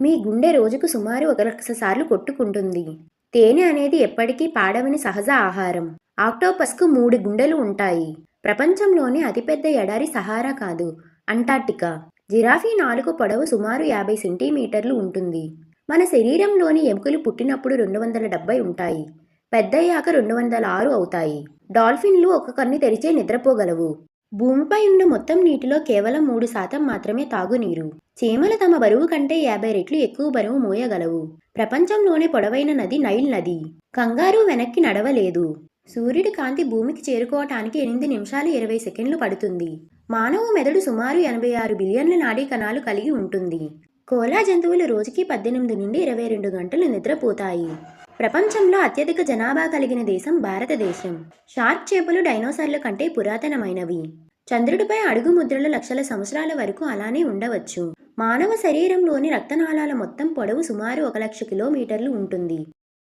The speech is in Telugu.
మీ గుండె రోజుకు సుమారు 1,00,000 సార్లు కొట్టుకుంటుంది. తేనె అనేది ఎప్పటికీ పాడవని సహజ ఆహారం. ఆక్టోపస్కు 3 గుండెలు ఉంటాయి. ప్రపంచంలోనే అతిపెద్ద ఎడారి సహారా కాదు, అంటార్క్టికా. జిరాఫీ నాలుక పొడవు సుమారు 50 సెంటీమీటర్లు ఉంటుంది. మన శరీరంలోని ఎముకలు పుట్టినప్పుడు 270 ఉంటాయి. పెద్దయ్యాక 206 అవుతాయి. డాల్ఫిన్లు ఒక కన్ను తెరిచే నిద్రపోగలవు. భూమిపై ఉన్న మొత్తం నీటిలో కేవలం 3% మాత్రమే తాగునీరు. చీమలు తమ బరువు కంటే 50 రెట్లు ఎక్కువ బరువు మోయగలవు. ప్రపంచంలోనే పొడవైన నది నైల్ నది. కంగారూ వెనక్కి నడవలేదు. సూర్యుడి కాంతి భూమికి చేరుకోవటానికి 8 నిమిషాలు 20 సెకండ్లు పడుతుంది. మానవ మెదడు సుమారు 86 బిలియన్ల నాడీ కణాలు కలిగి ఉంటుంది. కోలా జంతువులు రోజుకి 18 నుండి 22 గంటలు నిద్రపోతాయి. ప్రపంచంలో అత్యధిక జనాభా కలిగిన దేశం భారతదేశం. షార్క్ చేపలు డైనోసార్ల కంటే పురాతనమైనవి. చంద్రుడిపై అడుగు ముద్రలు లక్షల సంవత్సరాల వరకు అలానే ఉండవచ్చు. మానవ శరీరంలోని రక్తనాళాల మొత్తం పొడవు సుమారు 1,00,000 కిలోమీటర్లు ఉంటుంది.